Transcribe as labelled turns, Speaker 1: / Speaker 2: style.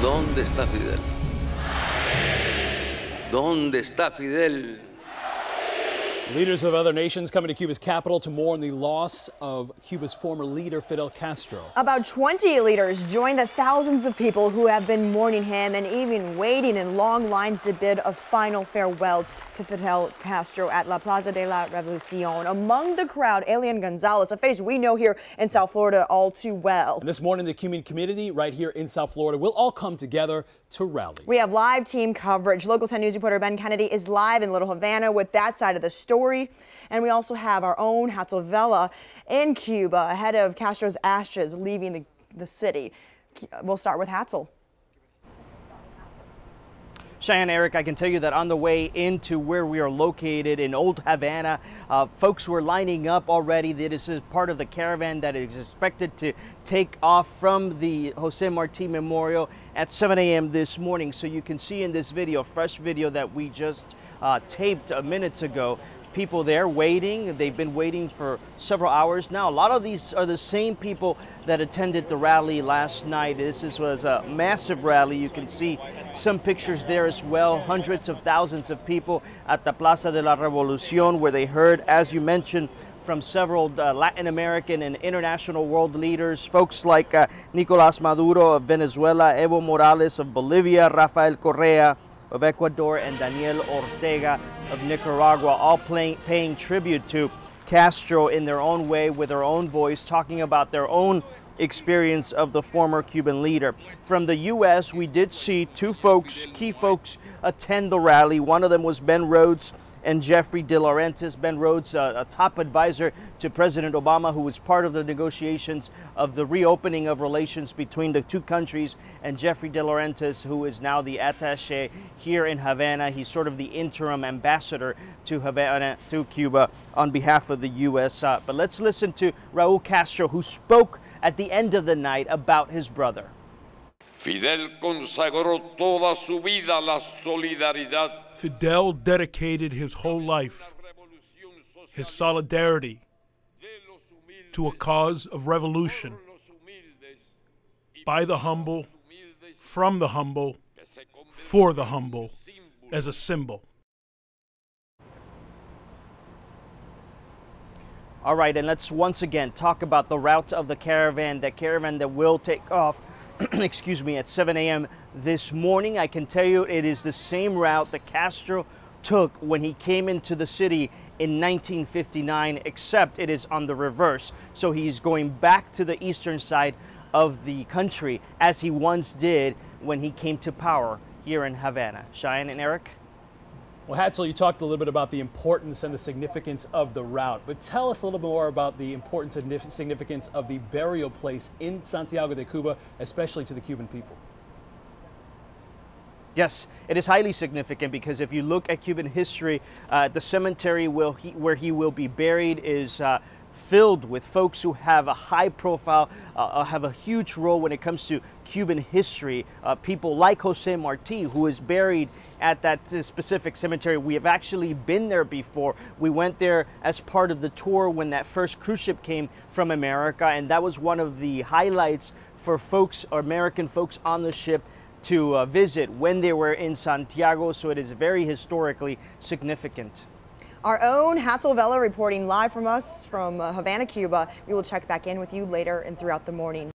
Speaker 1: ¿Dónde está Fidel? ¿Dónde está Fidel?
Speaker 2: Leaders of other nations coming to Cuba's capital to mourn the loss of Cuba's former leader, Fidel Castro.
Speaker 3: About 20 leaders joined the thousands of people who have been mourning him and even waiting in long lines to bid a final farewell to Fidel Castro at La Plaza de la Revolucion. Among the crowd, Elian Gonzalez, a face we know here in South Florida all too well.
Speaker 2: And this morning, the Cuban community right here in South Florida will all come together to rally.
Speaker 3: We have live team coverage. Local 10 News reporter Ben Kennedy is live in Little Havana with that side of the story. And we also have our own Hatzel Vela in Cuba ahead of Castro's ashes leaving the city. We'll start with Hatzel.
Speaker 4: Cheyenne, Eric, I can tell you that on the way into where we are located in Old Havana, folks were lining up already. This is part of the caravan that is expected to take off from the Jose Marti Memorial at 7 a.m. this morning. So you can see in this video, fresh video that we just taped minutes ago, people there waiting. They've been waiting for several hours now. A lot of these are the same people that attended the rally last night. This was a massive rally. You can see some pictures there as well. Hundreds of thousands of people at the Plaza de la Revolucion, where they heard, as you mentioned, from several Latin American and international world leaders, folks like Nicolás Maduro of Venezuela, Evo Morales of Bolivia, Rafael Correa of Ecuador, and Daniel Ortega of Nicaragua, all paying tribute to Castro in their own way, with their own voice, talking about their own experience of the former Cuban leader. From the U.S., we did see two key folks attend the rally. One of them was Ben Rhodes and Jeffrey De Laurentiis. Ben Rhodes, a top advisor to President Obama, who was part of the negotiations of the reopening of relations between the two countries, and Jeffrey De Laurentiis, who is now the attaché here in Havana. He's sort of the interim ambassador to Havana, to Cuba, on behalf of the U.S. But let's listen to Raúl Castro, who spoke at the end of the night about his brother.
Speaker 5: Fidel consagró toda su vida a la solidaridad.
Speaker 6: Fidel dedicated his whole life, his solidarity, to a cause of revolution, by the humble, from the humble, for the humble, as a symbol.
Speaker 4: All right, and let's once again talk about the route of the caravan, that will take off excuse me, at 7 a.m. this morning. I can tell you it is the same route that Castro took when he came into the city in 1959, except it is on the reverse. So he's going back to the eastern side of the country, as he once did when he came to power here in Havana. Cheyenne and Eric?
Speaker 2: Well, Hatzel, you talked a little bit about the importance and the significance of the route, but tell us a little bit more about the importance and significance of the burial place in Santiago de Cuba, especially to the Cuban people.
Speaker 4: Yes, it is highly significant because if you look at Cuban history, the cemetery where he will be buried is filled with folks who have a high profile, have a huge role when it comes to Cuban history. People like Jose Marti, who is buried at that specific cemetery. We have actually been there before. We went there as part of the tour when that first cruise ship came from America, and that was one of the highlights for folks, American folks on the ship, to visit when they were in Santiago. So it is very historically significant.
Speaker 3: Our own Hatzel Vela reporting live from us from Havana, Cuba. We will check back in with you later and throughout the morning.